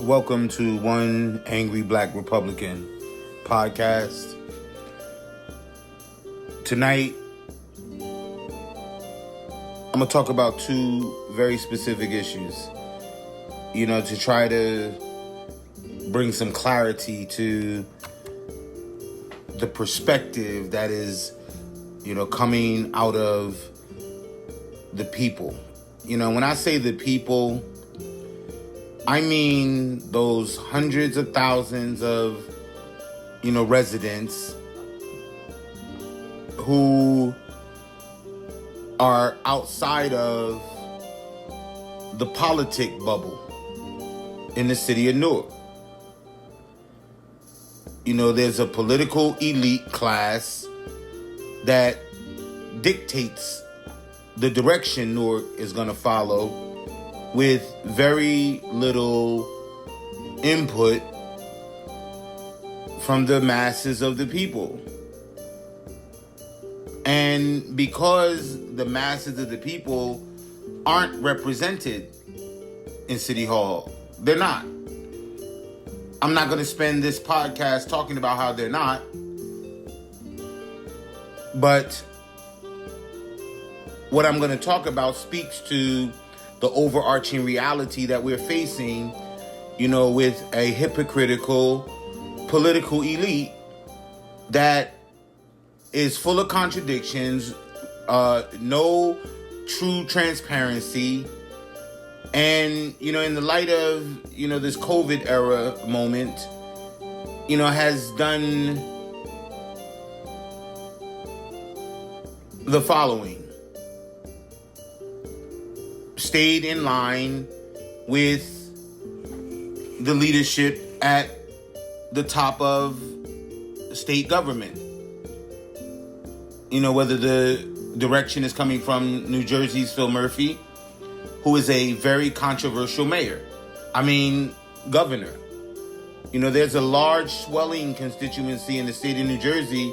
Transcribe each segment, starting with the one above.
Welcome to One Angry Black Republican podcast. Tonight, I'm going to talk about two very specific issues, to try to bring some clarity to the perspective that is, coming out of the people. When I say the people, I mean those hundreds of thousands of, residents who are outside of the politic bubble in the city of Newark. There's a political elite class that dictates the direction Newark is going to follow with very little input from the masses of the people. And because the masses of the people aren't represented in City Hall, they're not. I'm not going to spend this podcast talking about how they're not, but what I'm going to talk about speaks to the overarching reality that we're facing, with a hypocritical political elite that is full of contradictions, no true transparency, and, in the light of, this COVID era moment, has done the following. Stayed in line with the leadership at the top of state government. Whether the direction is coming from New Jersey's Phil Murphy, who is a very controversial governor. There's a large swelling constituency in the state of New Jersey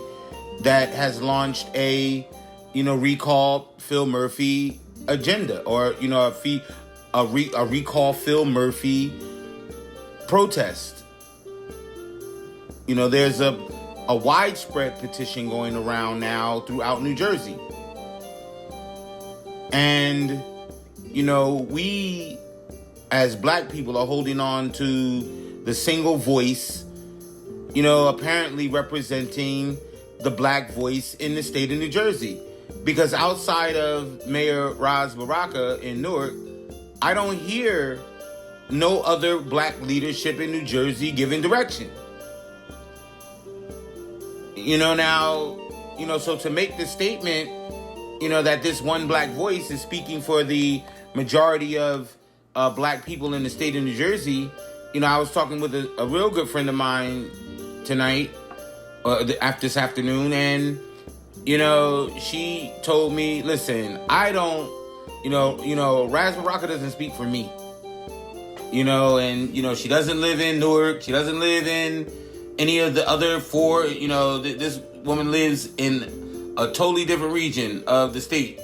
that has launched a, recall Phil Murphy agenda, or a recall Phil Murphy protest. There's a widespread petition going around now throughout New Jersey, and we as black people are holding on to the single voice, apparently representing the black voice in the state of New Jersey. Because outside of Mayor Baraka in Newark, I don't hear no other black leadership in New Jersey giving direction. So to make the statement, that this one black voice is speaking for the majority of black people in the state of New Jersey, I was talking with a real good friend of mine tonight, after this afternoon, and she told me, listen, I don't, Raz Baraka doesn't speak for me, and, she doesn't live in Newark. She doesn't live in any of the other four, this woman lives in a totally different region of the state.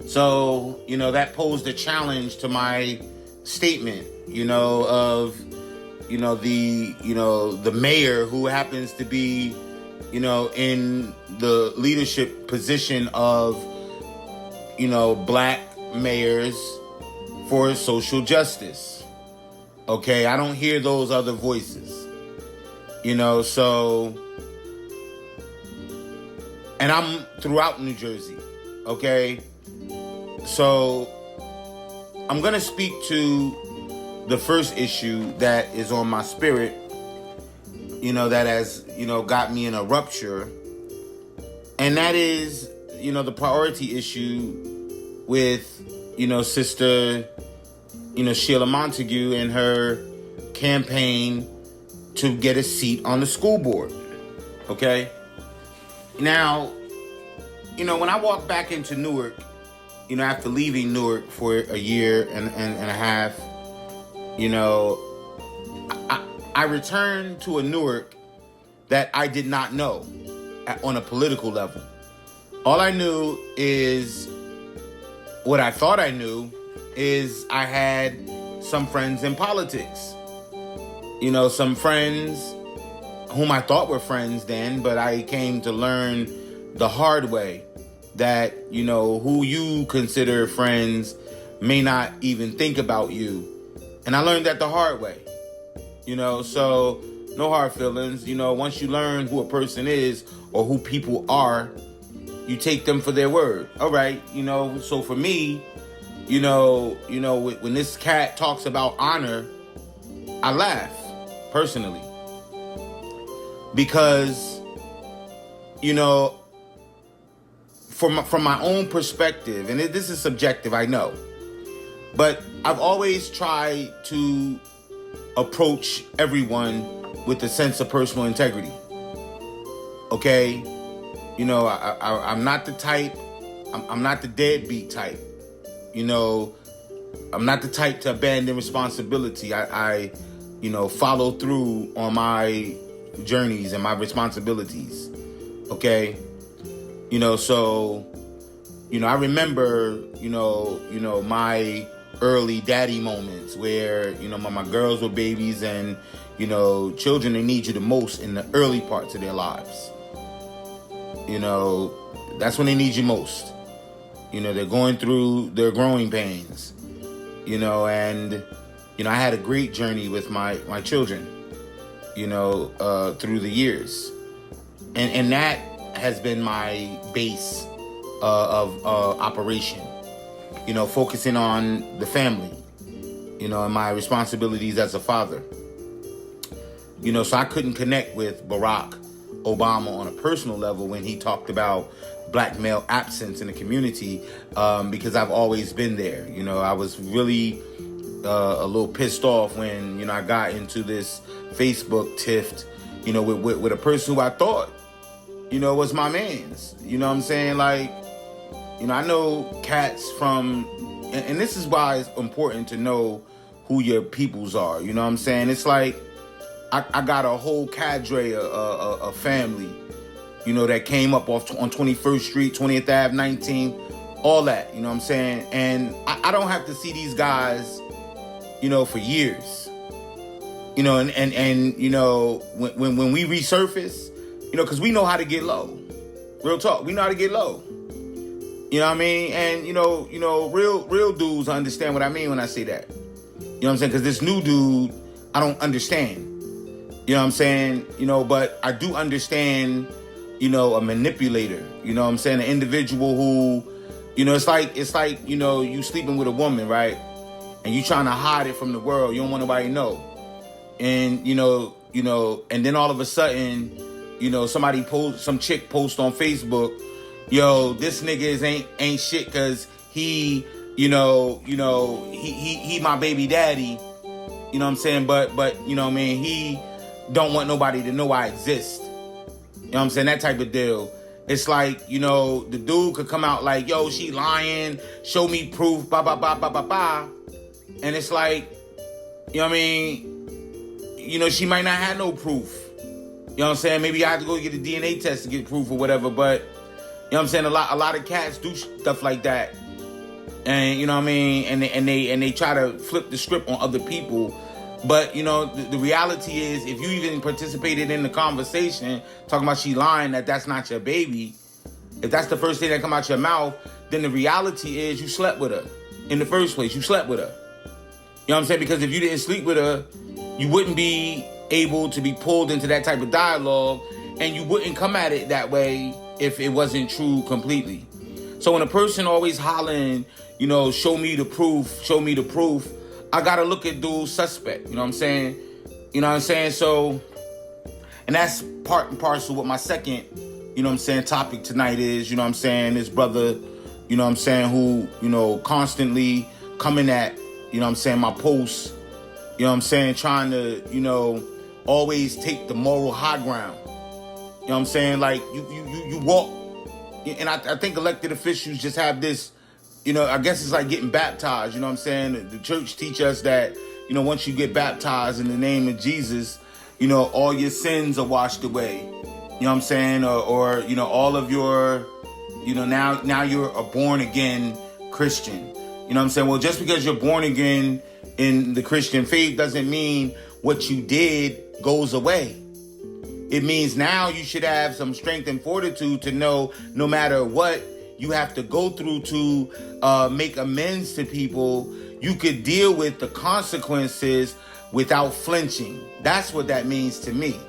So, that posed a challenge to my statement, of, the mayor who happens to be, in the leadership position of, black mayors for social justice. Okay, I don't hear those other voices, so, and I'm throughout New Jersey, okay? So, I'm going to speak to the first issue that is on my spirit, that has, got me in a rupture. And that is, the priority issue with, Sister, Sheila Montague and her campaign to get a seat on the school board. Okay? Now, when I walked back into Newark, after leaving Newark for a year and a half, I returned to a Newark that I did not know on a political level. All I knew is, what I thought I knew, is I had some friends in politics. You know, some friends whom I thought were friends then, but I came to learn the hard way that, you know, who you consider friends may not even think about you. And I learned that the hard way. You know, so no hard feelings. You know, once you learn who a person is or who people are, you take them for their word. All right, you know, so for me, you know, when this cat talks about honor, I laugh personally. Because, you know, from my own perspective, and this is subjective, I know, but I've always tried to approach everyone with a sense of personal integrity. Okay? You know, I'm not the type, I'm not the deadbeat type. You know, I'm not the type to abandon responsibility. I you know, follow through on my journeys and my responsibilities. Okay? You know, so, you know, I remember, you know, my early daddy moments where, you know, my girls were babies and, you know, children, they need you the most in the early parts of their lives. You know, that's when they need you most. You know, they're going through their growing pains, you know, and, you know, I had a great journey with my children, you know, through the years. And that has been my base of operation, you know, focusing on the family, you know, and my responsibilities as a father. You know, so I couldn't connect with Barack Obama on a personal level when he talked about black male absence in the community, because I've always been there. You know, I was really a little pissed off when, you know, I got into this Facebook tiff, you know, with a person who I thought, you know, was my mans. You know what I'm saying? Like, you know, I know cats from, and this is why it's important to know who your peoples are. You know what I'm saying? It's like, I got a whole cadre, a family, you know, that came up on 21st Street, 20th Ave, 19, all that, you know what I'm saying? And I don't have to see these guys, you know, for years. You know, and you know, when we resurface, you know, because we know how to get low. Real talk, we know how to get low. You know what I mean? And, you know, real dudes understand what I mean when I say that. You know what I'm saying? Because this new dude, I don't understand. You know what I'm saying? You know, but I do understand, you know, a manipulator. You know what I'm saying? An individual who, you know, it's like, you know, you sleeping with a woman, right? And you trying to hide it from the world. You don't want nobody to know. And, you know, and then all of a sudden, you know, some chick post on Facebook, yo, this nigga ain't shit because he my baby daddy. You know what I'm saying? But you know what I mean, he don't want nobody to know I exist. You know what I'm saying? That type of deal. It's like, you know, the dude could come out like, yo, she lying, show me proof, ba ba ba ba ba ba. And it's like, you know what I mean? You know, she might not have no proof. You know what I'm saying? Maybe I have to go get a DNA test to get proof or whatever, but you know what I'm saying? A lot of cats do stuff like that. And you know what I mean? And they try to flip the script on other people. But, you know, the reality is, if you even participated in the conversation, talking about she lying, that's not your baby, if that's the first thing that come out your mouth, then the reality is you slept with her. In the first place, you slept with her. You know what I'm saying? Because if you didn't sleep with her, you wouldn't be able to be pulled into that type of dialogue, and you wouldn't come at it that way if it wasn't true completely. So when a person always hollering, you know, show me the proof, I gotta look at dude suspect, you know what I'm saying? You know what I'm saying? So, and that's part and parcel with my second, you know what I'm saying, topic tonight is, you know what I'm saying, this brother, you know what I'm saying, who, you know, constantly coming at, you know what I'm saying, my posts, you know what I'm saying, trying to, you know, always take the moral high ground. You know what I'm saying? Like, you walk, and I think elected officials just have this, you know, I guess it's like getting baptized, you know what I'm saying? The church teach us that, you know, once you get baptized in the name of Jesus, you know, all your sins are washed away. You know what I'm saying? Or you know, all of your, you know, now you're a born again Christian. You know what I'm saying? Well, just because you're born again in the Christian faith doesn't mean what you did goes away. It means now you should have some strength and fortitude to know no matter what you have to go through to make amends to people, you could deal with the consequences without flinching. That's what that means to me. You know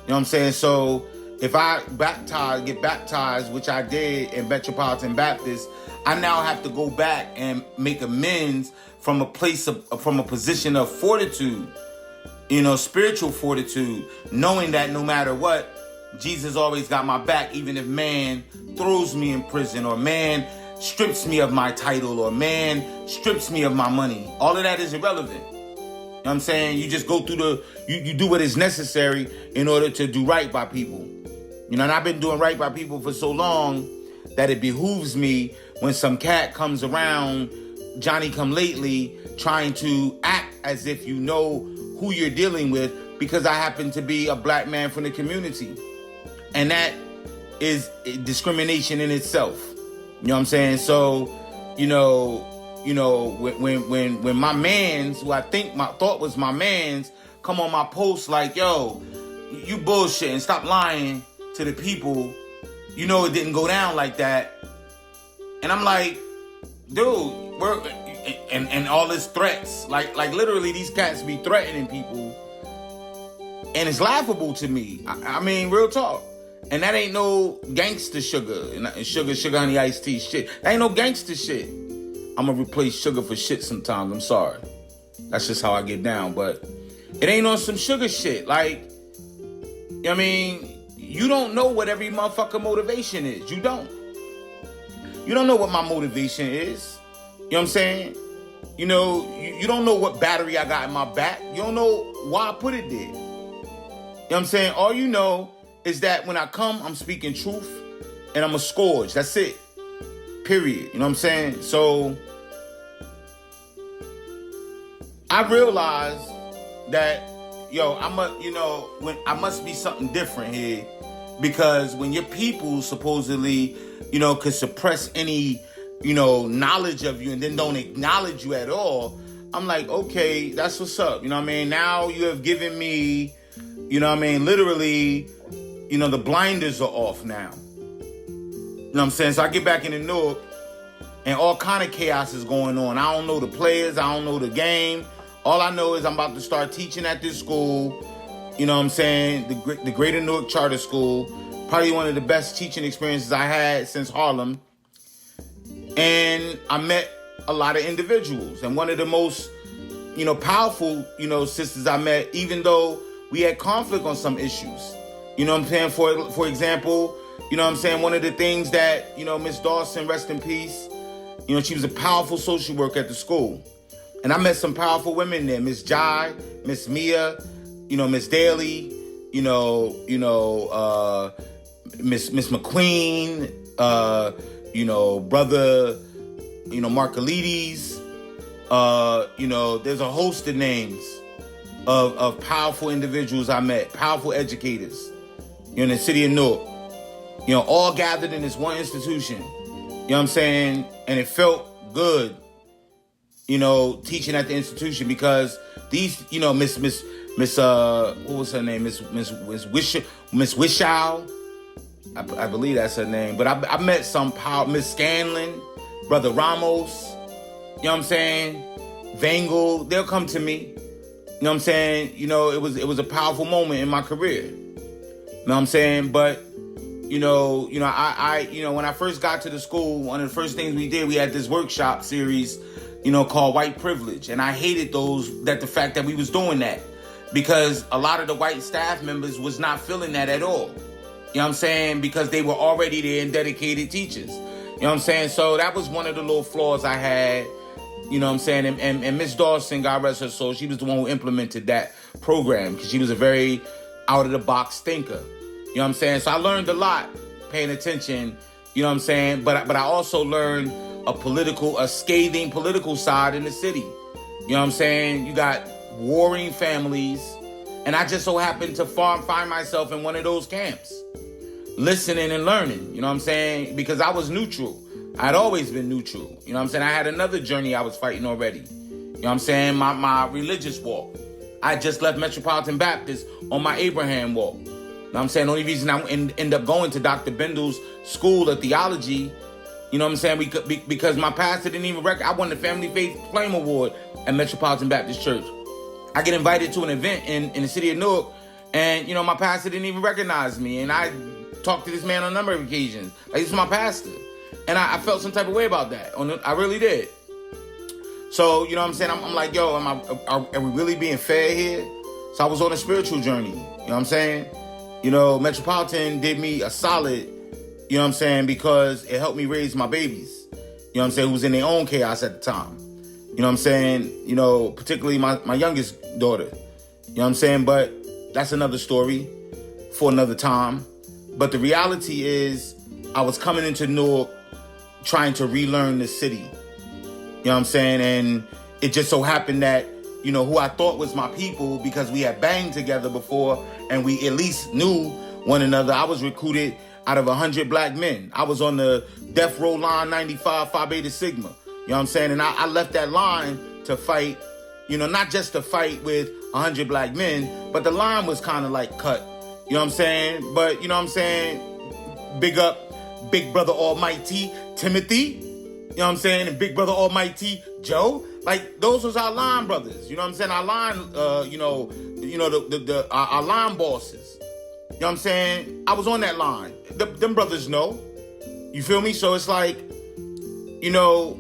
what I'm saying? So if I get baptized, which I did in Metropolitan Baptist, I now have to go back and make amends from a position of fortitude, spiritual fortitude, knowing that no matter what, Jesus always got my back, even if man throws me in prison, or man strips me of my title, or man strips me of my money. All of that is irrelevant. You know what I'm saying? You just go through you do what is necessary in order to do right by people. And I've been doing right by people for so long that it behooves me when some cat comes around, Johnny come lately, trying to act as if you know who you're dealing with, because I happen to be a black man from the community. And that is discrimination in itself. You know what I'm saying? So, when my mans, who I thought was my mans, come on my post like, yo, you bullshitting, stop lying to the people. It didn't go down like that. And I'm like, dude, and all this threats, like literally these cats be threatening people, and it's laughable to me. I mean, real talk. And that ain't no gangster sugar and sugar honey iced tea shit. That ain't no gangster shit. I'm gonna replace sugar for shit sometimes. I'm sorry. That's just how I get down. But it ain't on some sugar shit. Like, you don't know what every motherfucker motivation is. You don't. You don't know what my motivation is. You know what I'm saying? You don't know what battery I got in my back. You don't know why I put it there. You know what I'm saying? All you know is that when I come, I'm speaking truth and I'm a scourge. That's it. Period. You know what I'm saying? So I realized that, I must be something different here, because when your people supposedly, could suppress any, knowledge of you and then don't acknowledge you at all, I'm like, okay, that's what's up. You know what I mean? Now you have given me, literally, the blinders are off now. You know what I'm saying? So I get back in the Newark and all kind of chaos is going on. I don't know the players. I don't know the game. All I know is I'm about to start teaching at this school. You know what I'm saying? The Greater Newark Charter School. Probably one of the best teaching experiences I had since Harlem. And I met a lot of individuals. And one of the most, powerful, sisters I met, even though we had conflict on some issues. You know what I'm saying? For example, one of the things that, Miss Dawson, rest in peace, she was a powerful social worker at the school. And I met some powerful women there. Miss Jai, Miss Mia, Miss Daly, Miss McQueen, brother, Markalides. There's a host of names of powerful individuals I met, powerful educators, in the city of Newark, all gathered in this one institution. You know what I'm saying? And it felt good, teaching at the institution, because these, Miss what was her name? Miss Wishow. I believe that's her name. But I met some power, Miss Scanlon, Brother Ramos, you know what I'm saying? Vangle, they'll come to me. You know what I'm saying? It was a powerful moment in my career. You know what I'm saying? But I when I first got to the school, one of the first things we did, we had this workshop series, called White Privilege. And I hated the fact that we was doing that, because a lot of the white staff members was not feeling that at all. You know what I'm saying? Because they were already there and dedicated teachers. You know what I'm saying? So that was one of the little flaws I had. You know what I'm saying? And Miss Dawson, God rest her soul, she was the one who implemented that program, because she was a very out-of-the-box thinker. You know what I'm saying? So I learned a lot paying attention, you know what I'm saying? But I also learned a scathing political side in the city. You know what I'm saying? You got warring families, and I just so happened to find myself in one of those camps, listening and learning, you know what I'm saying? Because I was neutral. I'd always been neutral. You know what I'm saying? I had another journey I was fighting already. You know what I'm saying? My religious walk. I just left Metropolitan Baptist on my Abraham walk. You know what I'm saying? The only reason I end up going to Dr. Bendel's school of theology, you know what I'm saying? Because my pastor didn't even I won the Family Faith Flame Award at Metropolitan Baptist Church. I get invited to an event in the city of Newark, and, you know, my pastor didn't even recognize me. And I talked to this man on a number of occasions. Like, this is my pastor. And I felt some type of way about that. I really did. So, you know what I'm saying? I'm like, yo, are we really being fair here? So I was on a spiritual journey. You know what I'm saying? You know, Metropolitan did me a solid, you know what I'm saying, because it helped me raise my babies. You know what I'm saying? Who was in their own chaos at the time. You know what I'm saying? You know, particularly my youngest daughter. You know what I'm saying? But that's another story for another time. But the reality is, I was coming into Newark trying to relearn the city. You know what I'm saying? And it just so happened that, you know, who I thought was my people, because we had banged together before and we at least knew one another. I was recruited out of 100 black men. I was on the death row line 95 Phi Beta Sigma. You know what I'm saying? And I left that line to fight, you know, not just to fight with 100 black men, but the line was kind of like cut. You know what I'm saying? But, you know what I'm saying? Big up Big Brother Almighty Timothy. You know what I'm saying? And Big Brother Almighty Joe. Like, those was our line brothers. You know what I'm saying? Our line, our line bosses. You know what I'm saying? I was on that line. Them brothers know. You feel me? So it's like, you know,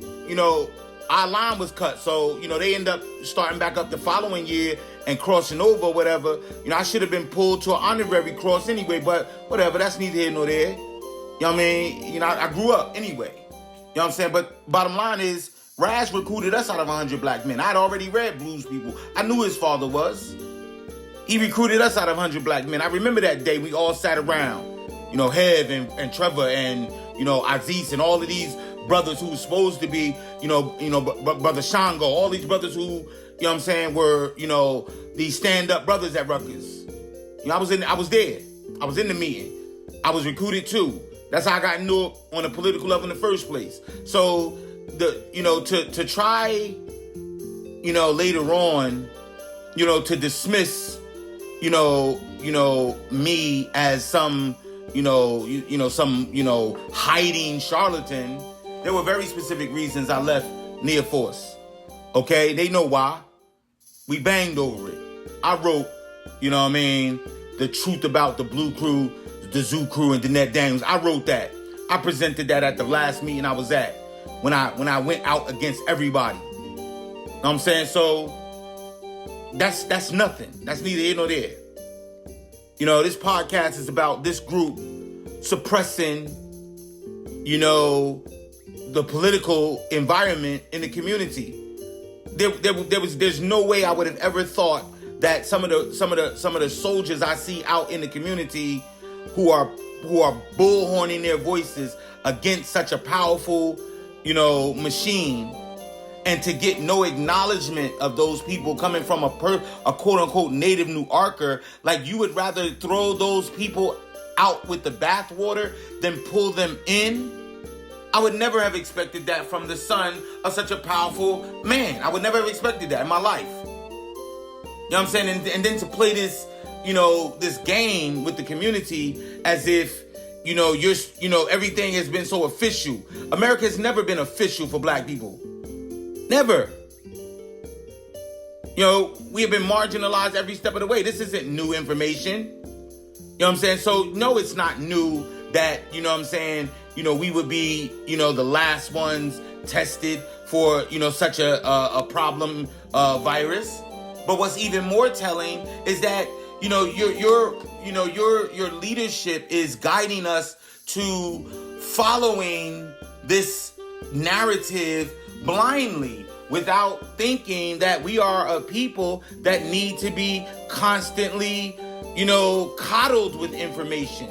our line was cut. So, you know, they end up starting back up the following year and crossing over or whatever. You know, I should have been pulled to an honorary cross anyway, but whatever. That's neither here nor there. You know what I mean? You know, I grew up anyway. You know what I'm saying? But bottom line is, Raz recruited us out of 100 black men. I'd already read Blues People. I knew his father was. He recruited us out of 100 black men. I remember that day we all sat around. You know, Hev and Trevor and, you know, Aziz and all of these brothers who were supposed to be, Brother Shango, all these brothers who, you know what I'm saying, were, you know, these stand-up brothers at Rutgers. You know, I was there. I was in the meeting. I was recruited too. That's how I got into it on a political level in the first place. So, to try, you know, later on, you know, to dismiss, me as some, hiding charlatan. There were very specific reasons I left Near Force. Okay, they know why. We banged over it. I wrote, you know what I mean, the truth about the Blue Crew, the Zoo Crew, and Danette Daniels. I wrote that. I presented that at the last meeting I was at when I went out against everybody. You know what I'm saying? So that's nothing. That's neither here nor there. You know, this podcast is about this group suppressing, you know, the political environment in the community. There's no way I would have ever thought that some of the soldiers I see out in the community who are bullhorning their voices against such a powerful, you know, machine, and to get no acknowledgement of those people coming from a quote unquote native Newarker, like you would rather throw those people out with the bathwater than pull them in. I would never have expected that from the son of such a powerful man. I would never have expected that in my life. You know what I'm saying? And then to play this, you know, this game with the community as if, you know, everything has been so official. America has never been official for black people. Never. You know, we have been marginalized every step of the way. This isn't new information. You know what I'm saying? So, no, it's not new that, you know what I'm saying, you know, we would be, you know, the last ones tested for, you know, such a problem virus. But what's even more telling is that, you know, your leadership is guiding us to following this narrative blindly without thinking that we are a people that need to be constantly, you know, coddled with information.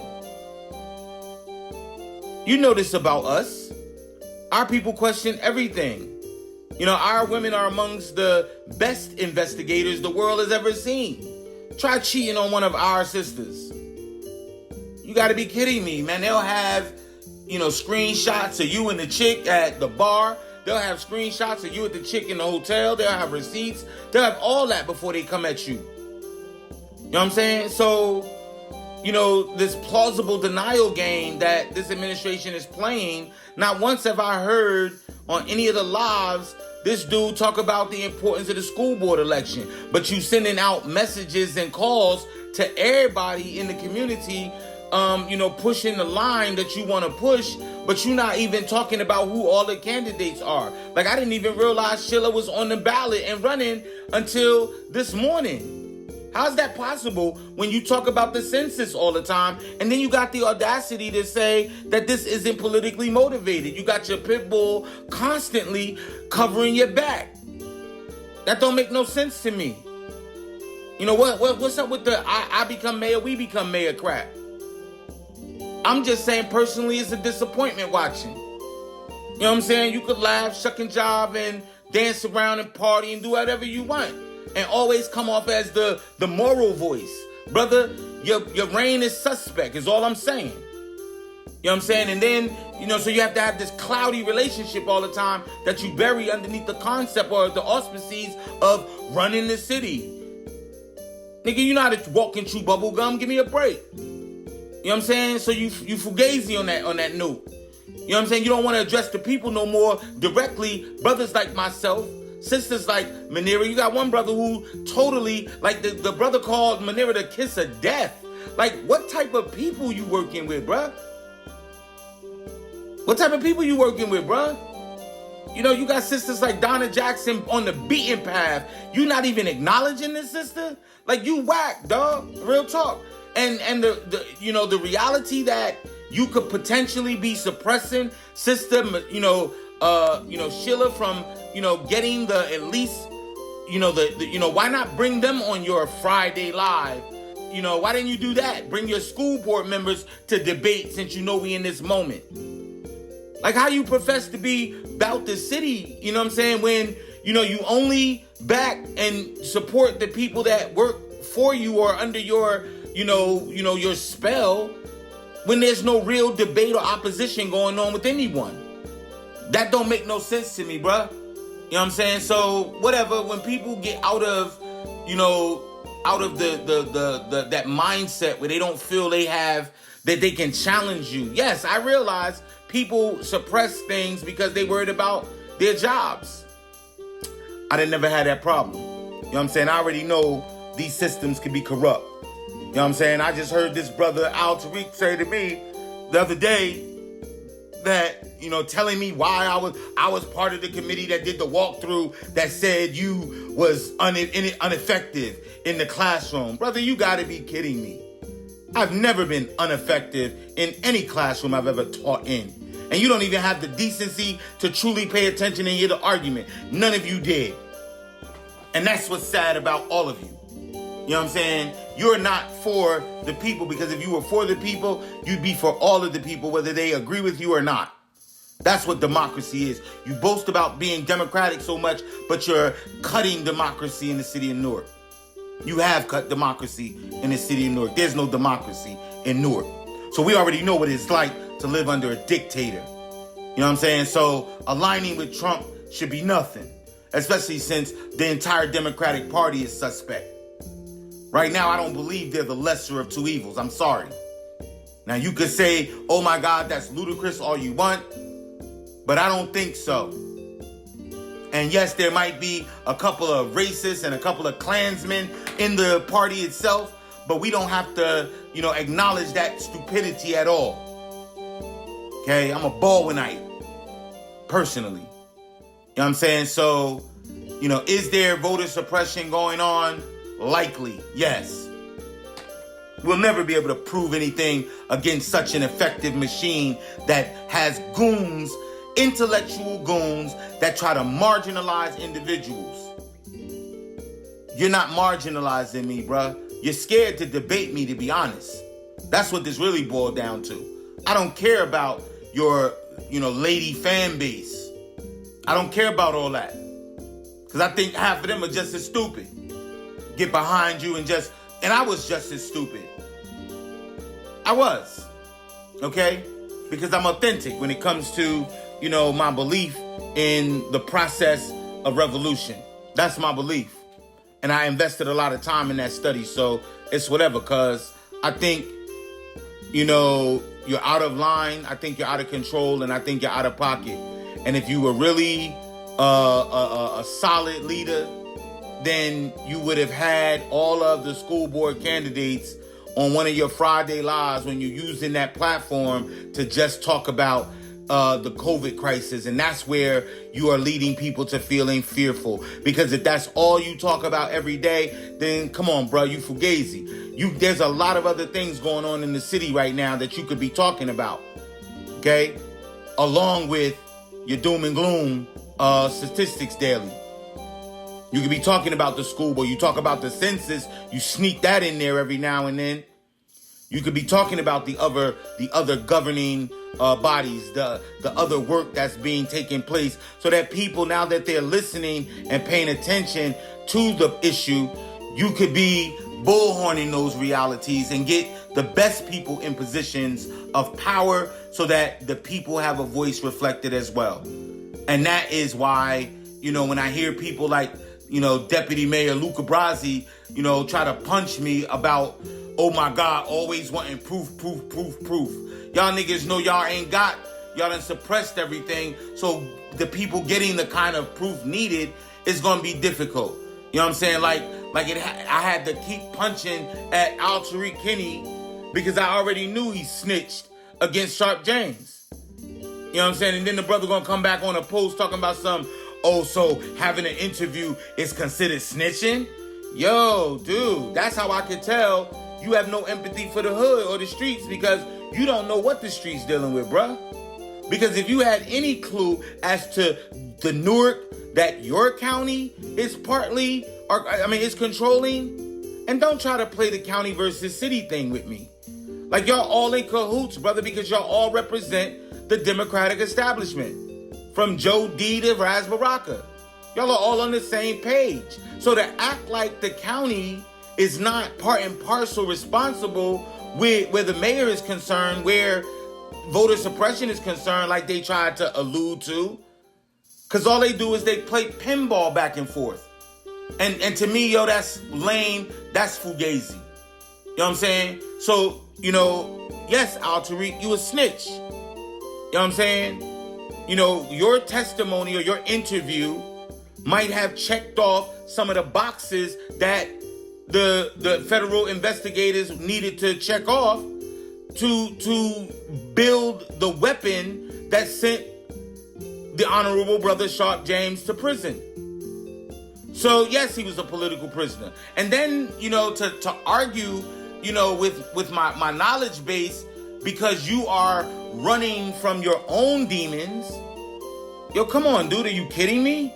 You know this about us. Our people question everything. You know, our women are amongst the best investigators the world has ever seen. Try cheating on one of our sisters. You got to be kidding me, man. They'll have screenshots of you and the chick at the bar. They'll have screenshots of you at the chick in the hotel. They'll have receipts. They'll have all that before they come at you. You know what I'm saying? So, this plausible denial game that this administration is playing, not once have I heard on any of the lives this dude talk about the importance of the school board election. But you sending out messages and calls to everybody in the community, pushing the line that you want to push, but you're not even talking about who all the candidates are. Like, I didn't even realize Sheila was on the ballot and running until this morning. How's that possible when you talk about the census all the time, and then you got the audacity to say that this isn't politically motivated? You got your pit bull constantly covering your back. That don't make no sense to me. What's up with the I become mayor, we become mayor crap? I'm just saying, personally, it's a disappointment watching. You know what I'm saying? You could laugh, shuck and jive, and dance around and party and do whatever you want, and always come off as the moral voice. Brother, your reign is suspect, is all I'm saying. You know what I'm saying? And then, so you have to have this cloudy relationship all the time that you bury underneath the concept or the auspices of running the city. Nigga, you know how to walk and chew bubble gum? Give me a break. You know what I'm saying? So you fugazi on that note. You know what I'm saying? You don't want to address the people no more directly. Brothers like myself, sisters like Manera. You got one brother who totally, like the brother called Manera the kiss of death. Like, what type of people you working with, bruh? What type of people you working with, bruh? You got sisters like Donna Jackson on the beaten path. You not even acknowledging this sister? Like, you whack, dog. Real talk. And the reality that you could potentially be suppressing sister, Sheila from, getting the, at least, why not bring them on your Friday Live? Why didn't you do that? Bring your school board members to debate, since we in this moment. Like, how you profess to be about the city, you know what I'm saying, when, you only back and support the people that work for you or under your, your spell, when there's no real debate or opposition going on with anyone. That don't make no sense to me, bruh. You know what I'm saying? So, whatever, when people get out of the that mindset where they don't feel that they can challenge you. Yes, I realize people suppress things because they worried about their jobs. I didn't never have that problem. You know what I'm saying? I already know these systems can be corrupt. You know what I'm saying? I just heard this brother Al Tariq say to me the other day that, telling me why I was part of the committee that did the walkthrough that said you was ineffective in the classroom. Brother, you gotta be kidding me. I've never been ineffective in any classroom I've ever taught in. And you don't even have the decency to truly pay attention and hear the argument. None of you did. And that's what's sad about all of you. You know what I'm saying? You're not for the people, because if you were for the people, you'd be for all of the people, whether they agree with you or not. That's what democracy is. You boast about being democratic so much, but you're cutting democracy in the city of Newark. You have cut democracy in the city of Newark. There's no democracy in Newark. So we already know what it's like to live under a dictator. You know what I'm saying? So aligning with Trump should be nothing, especially since the entire Democratic Party is suspect. Right now, I don't believe they're the lesser of two evils. I'm sorry. Now, you could say, oh my God, that's ludicrous all you want, but I don't think so. And yes, there might be a couple of racists and a couple of Klansmen in the party itself, but we don't have to, acknowledge that stupidity at all. Okay, I'm a Baldwinite, personally. You know what I'm saying? So, is there voter suppression going on? Likely, yes. We'll never be able to prove anything against such an effective machine that has goons, intellectual goons, that try to marginalize individuals. You're not marginalizing me, bruh. You're scared to debate me, to be honest. That's what this really boiled down to. I don't care about your, lady fan base. I don't care about all that. Because I think half of them are just as stupid. Get behind you and I was just as stupid. I was. Okay? because I'm authentic when it comes to, my belief in the process of revolution. That's my belief. And I invested a lot of time in that study. So it's whatever, because I think, you're out of line. I think you're out of control, and I think you're out of pocket. And if you were really a solid leader, then you would have had all of the school board candidates on one of your Friday lives when you're using that platform to just talk about the COVID crisis. And that's where you are leading people to feeling fearful. Because if that's all you talk about every day, then come on, bro, you fugazi. There's a lot of other things going on in the city right now that you could be talking about, okay? Along with your doom and gloom statistics daily. You could be talking about the school board. You talk about the census. You sneak that in there every now and then. You could be talking about the other governing bodies, the other work that's being taken place, so that people, now that they're listening and paying attention to the issue, you could be bullhorning those realities and get the best people in positions of power so that the people have a voice reflected as well. And that is why, when I hear people like, Deputy Mayor Luca Brasi, try to punch me about, oh my God, always wanting proof. Y'all niggas know y'all done suppressed everything. So the people getting the kind of proof needed is going to be difficult. You know what I'm saying? I had to keep punching at Al Tariq Kinney because I already knew he snitched against Sharp James. You know what I'm saying? And then the brother going to come back on a post talking about so having an interview is considered snitching? Yo, dude, that's how I could tell you have no empathy for the hood or the streets, because you don't know what the streets dealing with, bruh. Because if you had any clue as to the Newark that your county is partly, is controlling, and don't try to play the county versus city thing with me. Like, y'all all in cahoots, brother, because y'all all represent the Democratic establishment. From Joe D to Raz Baraka. Y'all are all on the same page. So to act like the county is not part and parcel responsible where the mayor is concerned, where voter suppression is concerned, like they tried to allude to. Because all they do is they play pinball back and forth. And to me, that's lame. That's fugazi. You know what I'm saying? So, yes, Al Tariq, you a snitch. You know what I'm saying? Your testimony or your interview might have checked off some of the boxes that the federal investigators needed to check off to build the weapon that sent the Honorable Brother Sharp James to prison. So, yes, he was a political prisoner. And then, to argue, with my knowledge base, because you are running from your own demons. Yo, come on, dude. Are you kidding me?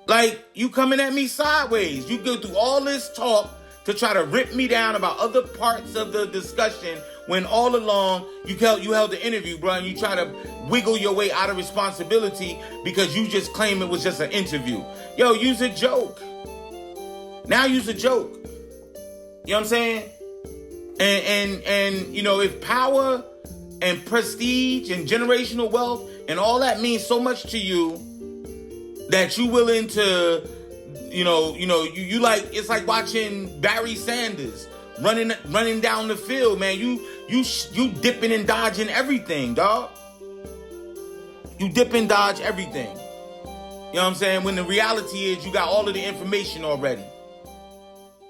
Like, you coming at me sideways. You go through all this talk to try to rip me down about other parts of the discussion when all along you held the interview, bro, and you try to wiggle your way out of responsibility because you just claim it was just an interview. Yo, use a joke. Now use a joke. You know what I'm saying? And if power and prestige and generational wealth and all that means so much to you that you willing to, you like, it's like watching Barry Sanders running down the field, man. You dipping and dodging everything, dog. You dip and dodge everything. You know what I'm saying? When the reality is you got all of the information already.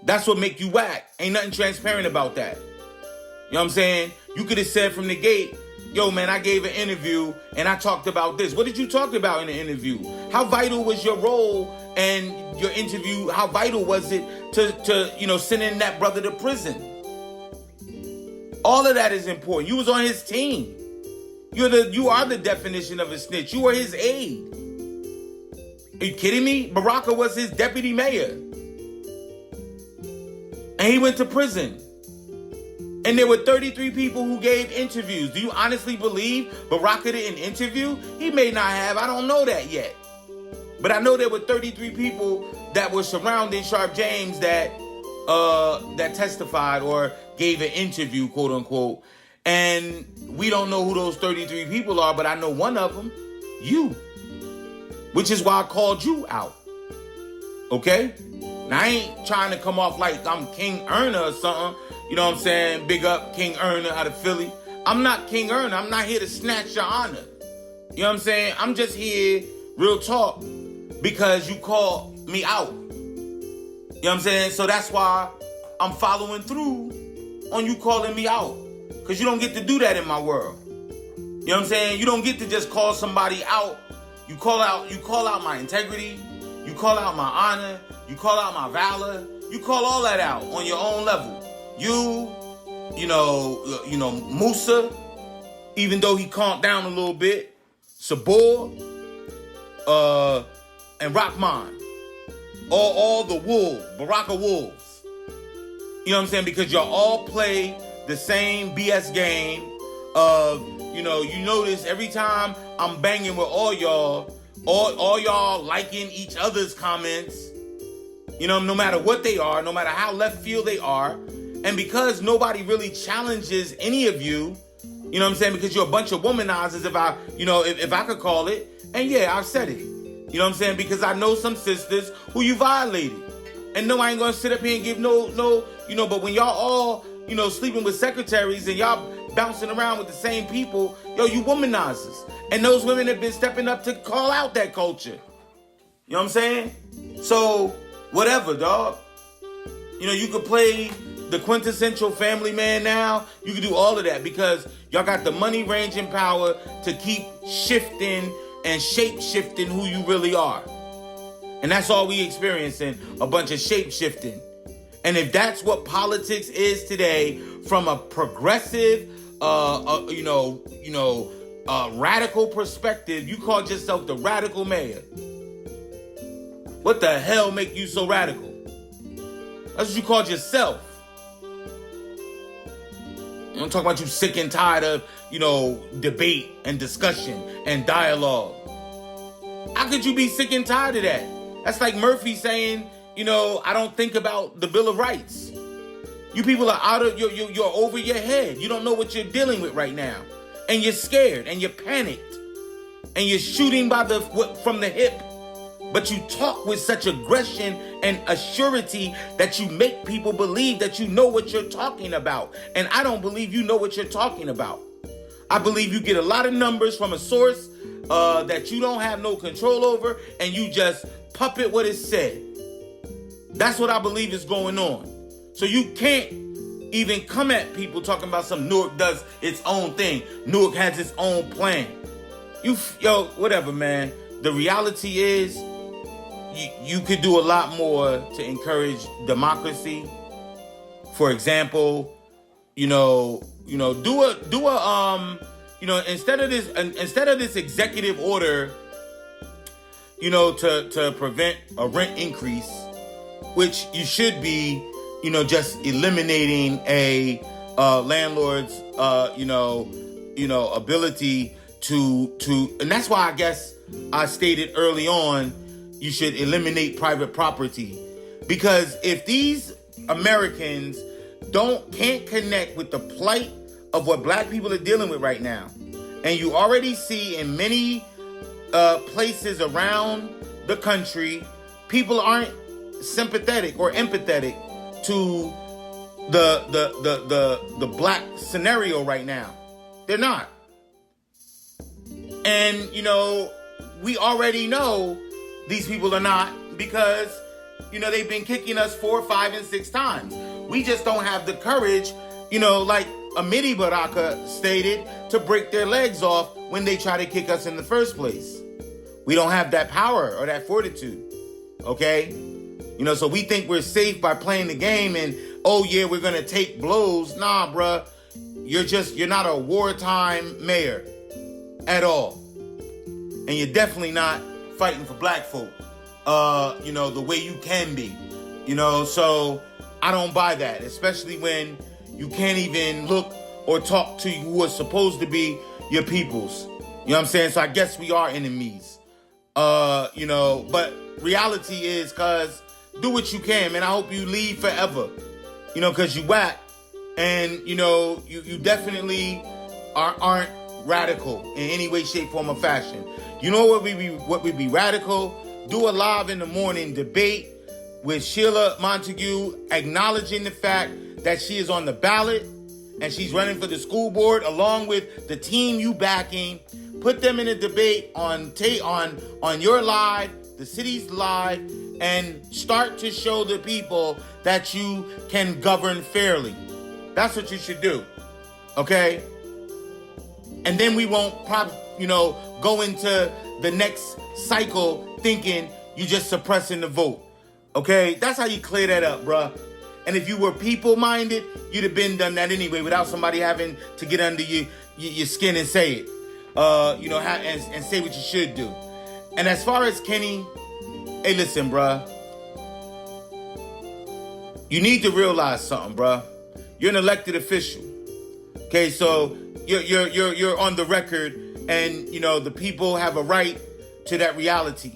That's what make you whack. Ain't nothing transparent about that. You know what I'm saying? You could have said from the gate, yo, man, I gave an interview and I talked about this. What did you talk about in the interview? How vital was your role and your interview? How vital was it to sending that brother to prison? All of that is important. You was on his team. You are the definition of a snitch. You were his aide. Are you kidding me? Baraka was his deputy mayor. And he went to prison. And there were 33 people who gave interviews. Do you honestly believe Baraka didn't interview? He may not have. I don't know that yet. But I know there were 33 people that were surrounding Sharp James that testified or gave an interview, quote unquote. And we don't know who those 33 people are, but I know one of them, you. Which is why I called you out. Okay? Now, I ain't trying to come off like I'm King Erna or something. You know what I'm saying? Big up King Erna out of Philly. I'm not King Erna. I'm not here to snatch your honor. You know what I'm saying? I'm just here, real talk, because you called me out. You know what I'm saying? So that's why I'm following through on you calling me out. Because you don't get to do that in my world. You know what I'm saying? You don't get to just call somebody out. You call out my integrity. You call out my honor. You call out my valor. You call all that out on your own level. You know, Musa, even though he calmed down a little bit, Sabor, and Rahman, all the wolves, Baraka wolves. You know what I'm saying? Because y'all all play the same BS game of, you notice every time I'm banging with all y'all liking each other's comments, no matter what they are, no matter how left field they are. And because nobody really challenges any of you, you know what I'm saying? Because you're a bunch of womanizers, if I could call it. And yeah, I've said it. You know what I'm saying? Because I know some sisters who you violated. And no, I ain't gonna sit up here and give no, but when y'all all, sleeping with secretaries and y'all bouncing around with the same people, you womanizers. And those women have been stepping up to call out that culture. You know what I'm saying? So, whatever, dog. You could play the quintessential family man now. You can do all of that because y'all got the money, range, and power to keep shifting and shape-shifting who you really are. And that's all we experiencing, a bunch of shape-shifting. And if that's what politics is today, from a progressive, radical perspective, you call yourself the radical mayor. What the hell make you so radical? That's what you called yourself. I'm talking about you sick and tired of, debate and discussion and dialogue. How could you be sick and tired of that? That's like Murphy saying, I don't think about the Bill of Rights. You people are you're over your head. You don't know what you're dealing with right now. And you're scared and you're panicked. And you're shooting from the hip. But you talk with such aggression and assurity that you make people believe that you know what you're talking about. And I don't believe you know what you're talking about. I believe you get a lot of numbers from a source that you don't have no control over, and you just puppet what is said. That's what I believe is going on. So you can't even come at people talking about some Newark does its own thing. Newark has its own plan. Whatever, man. The reality is, you could do a lot more to encourage democracy. For example, do a instead of this executive order, to prevent a rent increase, which you should be, just eliminating a landlord's ability to, and that's why I guess I stated early on, you should eliminate private property. Because if these Americans can't connect with the plight of what black people are dealing with right now, and you already see in many places around the country, people aren't sympathetic or empathetic to the black scenario right now. They're not. And, we already know these people are not, because, they've been kicking us 4, 5, and 6 times. We just don't have the courage, like Amiri Baraka stated, to break their legs off when they try to kick us in the first place. We don't have that power or that fortitude. Okay? So we think we're safe by playing the game and, we're going to take blows. Nah, bruh. You're not a wartime mayor at all. And you're definitely not fighting for black folk, the way you can be, so I don't buy that, especially when you can't even look or talk to who are supposed to be your peoples. You know what I'm saying? So I guess we are enemies, but reality is, cause do what you can, man. I hope you leave forever, cause you whack, and, you definitely, aren't radical in any way, shape, form, or fashion. You know what would be radical? Do a live in the morning debate with Sheila Montague, acknowledging the fact that she is on the ballot and she's running for the school board along with the team you backing. Put them in a debate on your live, the city's live, and start to show the people that you can govern fairly. That's what you should do. Okay? And then we won't go into the next cycle thinking you just suppressing the vote. Okay? That's how you clear that up, bruh. And if you were people-minded, you'd have been done that anyway without somebody having to get under your skin and say it. And say what you should do. And as far as Kenny, hey, listen, bruh. You need to realize something, bruh. You're an elected official. Okay, so you're on the record, and the people have a right to that reality,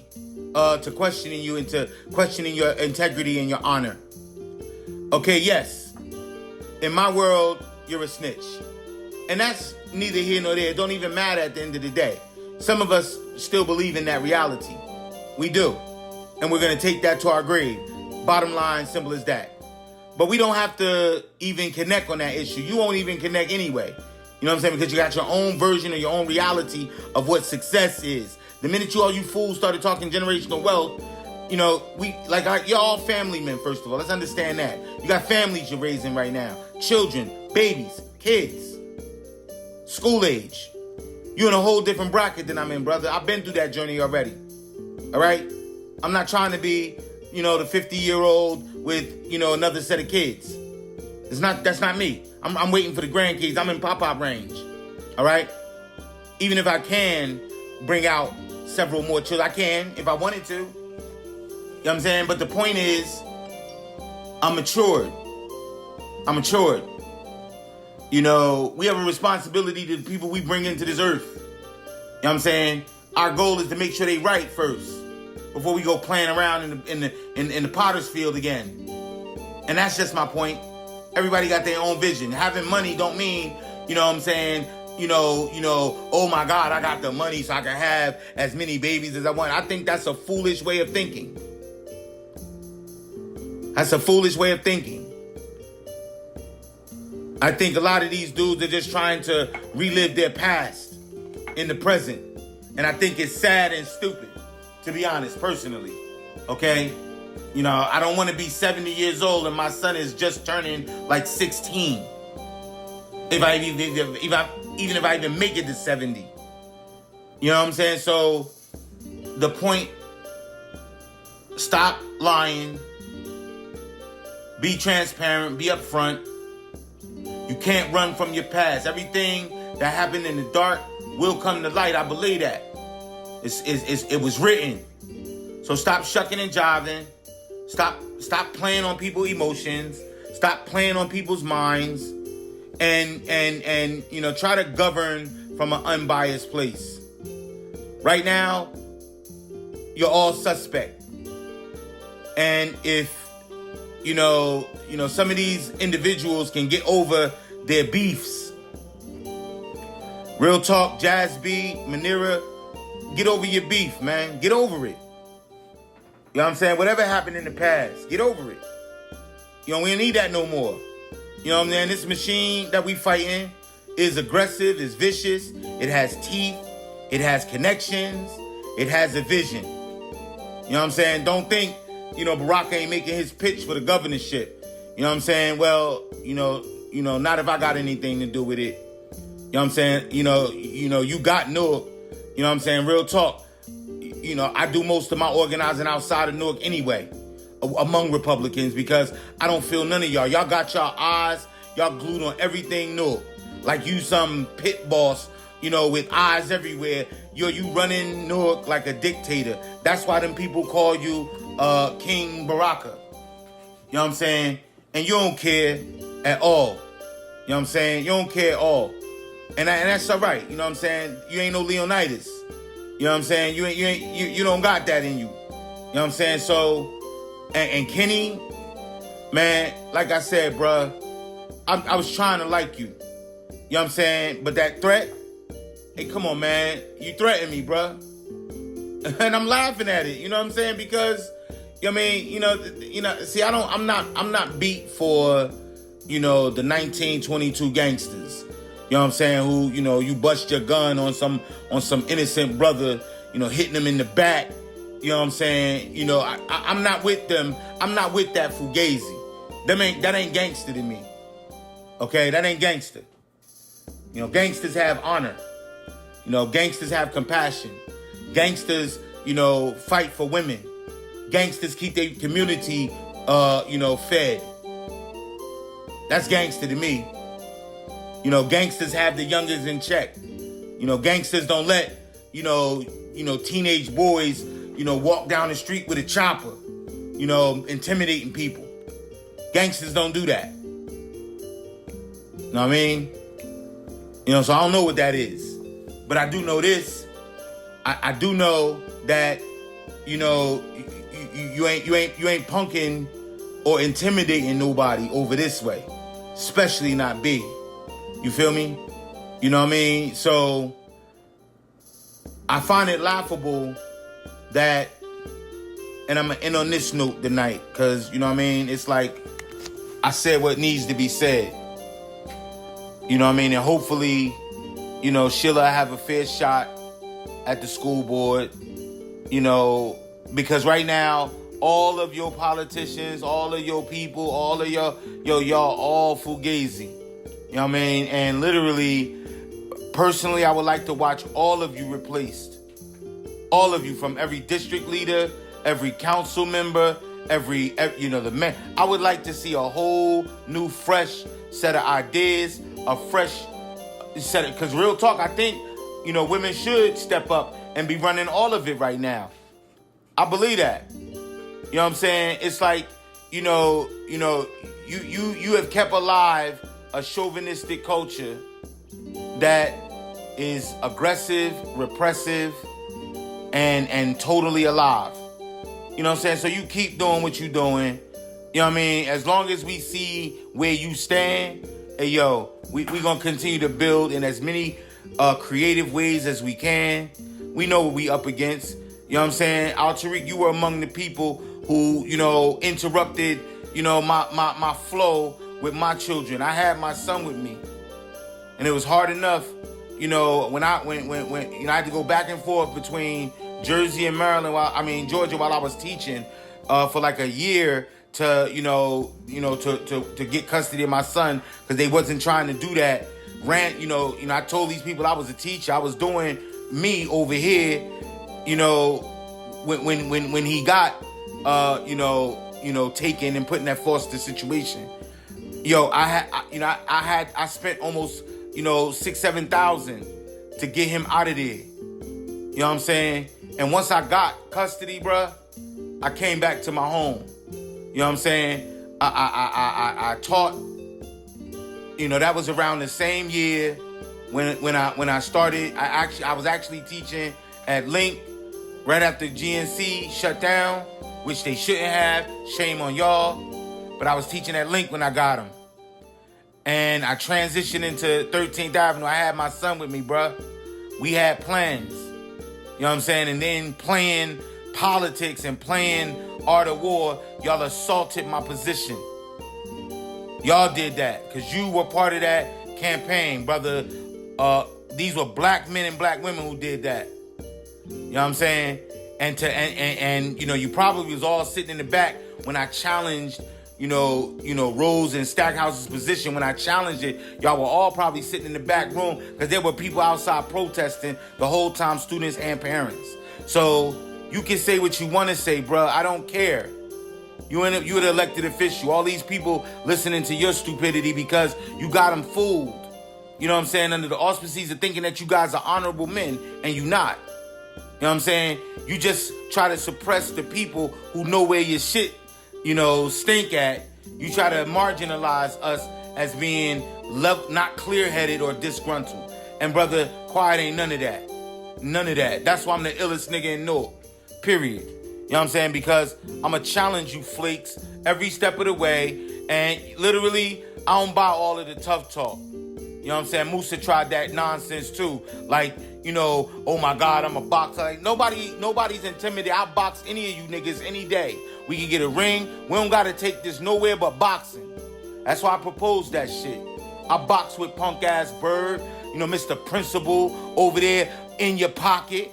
to questioning you and to questioning your integrity and your honor. Okay, yes. In my world, you're a snitch. And that's neither here nor there. It don't even matter at the end of the day. Some of us still believe in that reality. We do. And we're going to take that to our grave. Bottom line, simple as that. But we don't have to even connect on that issue. You won't even connect anyway. You know what I'm saying? Because you got your own version of your own reality of what success is. The minute all you fools started talking generational wealth, you're all family men, first of all. Let's understand that. You got families you're raising right now. Children, babies, kids, school age. You're in a whole different bracket than I'm in, brother. I've been through that journey already. All right? I'm not trying to be, the 50-year-old with, another set of kids. That's not me. I'm waiting for the grandkids. I'm in pop-up range. All right? Even if I can bring out several more children, I can if I wanted to. You know what I'm saying? But the point is, I'm matured. We have a responsibility to the people we bring into this earth. You know what I'm saying? Our goal is to make sure they right first before we go playing around in the potter's field again. And that's just my point. Everybody got their own vision. Having money don't mean, oh my God, I got the money so I can have as many babies as I want. I think that's a foolish way of thinking. That's a foolish way of thinking. I think a lot of these dudes are just trying to relive their past in the present. And I think it's sad and stupid, to be honest, personally. Okay? I don't want to be 70 years old and my son is just turning like 16. Even if I even make it to 70. You know what I'm saying? So the point, stop lying. Be transparent. Be upfront. You can't run from your past. Everything that happened in the dark will come to light. I believe that. It was written. So stop shucking and jiving. Stop playing on people's emotions. Stop playing on people's minds. And try to govern from an unbiased place. Right now, you're all suspect. And if some of these individuals can get over their beefs. Real talk, Jazz B, Manira, get over your beef, man. Get over it. You know what I'm saying? Whatever happened in the past, get over it. We don't need that no more. You know what I'm saying? This machine that we fighting is aggressive, is vicious. It has teeth. It has connections. It has a vision. You know what I'm saying? Don't think Baraka ain't making his pitch for the governorship. You know what I'm saying? Well, not if I got anything to do with it. You know what I'm saying? You got Newark. You know what I'm saying? Real talk. I do most of my organizing outside of Newark anyway, among Republicans, because I don't feel none of y'all. Y'all got y'all eyes, y'all glued on everything Newark. Like you some pit boss, with eyes everywhere. You running Newark like a dictator. That's why them people call you King Baraka. You know what I'm saying? And you don't care at all. You know what I'm saying? You don't care at all. And that's all right. You know what I'm saying? You ain't no Leonidas. You know what I'm saying? You don't got that in you. You know what I'm saying? So, and Kenny, man, like I said, bruh, I was trying to like you. You know what I'm saying? But that threat, hey, come on, man. You threaten me, bruh. And I'm laughing at it, you know what I'm saying? Because, I mean, see, I'm not beat for, the 1922 gangsters. You know what I'm saying? Who, you bust your gun on some innocent brother, hitting him in the back. You know what I'm saying? I'm not with them. I'm not with that fugazi. That ain't gangster to me. Okay, that ain't gangster. Gangsters have honor. Gangsters have compassion. Gangsters, fight for women. Gangsters keep their community, fed. That's gangster to me. Gangsters have the youngers in check. Gangsters don't let, teenage boys, walk down the street with a chopper, intimidating people. Gangsters don't do that. You know what I mean? So I don't know what that is. But I do know this. I do know that, you ain't punking or intimidating nobody over this way. Especially not B. You feel me? You know what I mean? So I find it laughable that, and I'm going to end on this note tonight, because, you know what I mean? It's like I said what needs to be said. You know what I mean? And hopefully, Sheila have a fair shot at the school board, because right now, all of your politicians, all of your people, all of y'all all fugazi. You know what I mean? And literally, personally, I would like to watch all of you replaced. All of you, from every district leader, every council member, the man. I would like to see a whole new, fresh set of ideas, a fresh set of, because real talk, I think, women should step up and be running all of it right now. I believe that. You know what I'm saying? It's like, you have kept alive a chauvinistic culture that is aggressive, repressive, and totally alive. You know what I'm saying? So you keep doing what you're doing. You know what I mean? As long as we see where you stand, hey, yo, we going to continue to build in as many creative ways as we can. We know what we up against. You know what I'm saying? Al-Tariq, you were among the people who, interrupted, my flow with my children. I had my son with me. And it was hard enough, when I had to go back and forth between Jersey and Maryland, Georgia, while I was teaching for like a year to get custody of my son, because they wasn't trying to do that. I told these people I was a teacher. I was doing me over here, when he got, taken and put in that foster situation. Yo, I spent almost, $6,000-7,000 to get him out of there. You know what I'm saying? And once I got custody, bruh, I came back to my home. You know what I'm saying? I taught. That was around the same year when I started. I was actually teaching at Link right after GNC shut down, which they shouldn't have. Shame on y'all. But I was teaching at Link when I got him. And I transitioned into 13th Avenue. I had my son with me, bruh. We had plans. You know what I'm saying? And then playing politics and playing Art of War, y'all assaulted my position. Y'all did that because you were part of that campaign, brother. These were black men and black women who did that. You know what I'm saying? And you probably was all sitting in the back when I challenged, Rose and Stackhouse's position. When I challenged it, y'all were all probably sitting in the back room because there were people outside protesting the whole time, students and parents. So you can say what you want to say, bro. I don't care. You're an elected official. All these people listening to your stupidity because you got them fooled. You know what I'm saying? Under the auspices of thinking that you guys are honorable men, and you not. You know what I'm saying? You just try to suppress the people who know where your shit, stink at. You try to marginalize us as being not clear-headed or disgruntled. And brother, quiet ain't none of that. None of that. That's why I'm the illest nigga in Newark. Period. You know what I'm saying? Because I'm going to challenge you flakes every step of the way. And literally, I don't buy all of the tough talk. You know what I'm saying? Musa tried that nonsense too. Like, you know, oh my God, I'm a boxer. Like, nobody's intimidated. I'll box any of you niggas any day. We can get a ring. We don't gotta take this nowhere but boxing. That's why I proposed that shit. I box with punk ass Bird, you know, Mr. Principal over there in your pocket.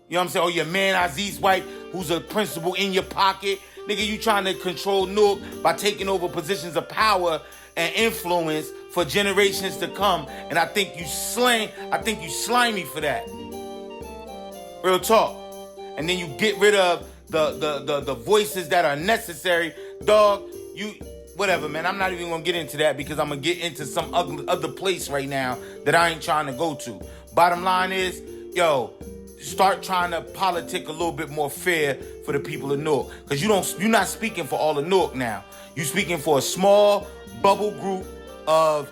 You know what I'm saying? Or your man Aziz White, who's a principal in your pocket. Nigga, you trying to control Newark by taking over positions of power and influence for generations to come. And I think you slimy for that. Real talk. And then you get rid of the voices that are necessary. Dog, whatever, man. I'm not even gonna get into that because I'm gonna get into some other place right now that I ain't trying to go to. Bottom line is, yo, start trying to politic a little bit more fair for the people of Newark. Because you're not speaking for all of Newark now. You're speaking for a small bubble group of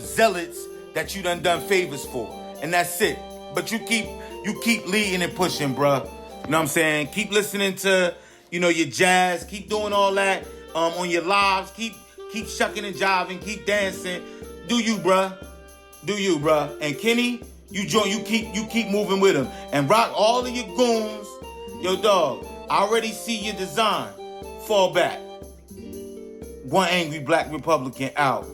zealots that you done favors for. And that's it. But you keep leading and pushing, bruh. You know what I'm saying? Keep listening to, you know, your jazz. Keep doing all that on your lives. Keep shucking and jiving. Keep dancing. Do you, bruh. Do you, bruh. And Kenny, you keep moving with him. And rock all of your goons. Yo, dog, I already see your design. Fall back. One angry black Republican out.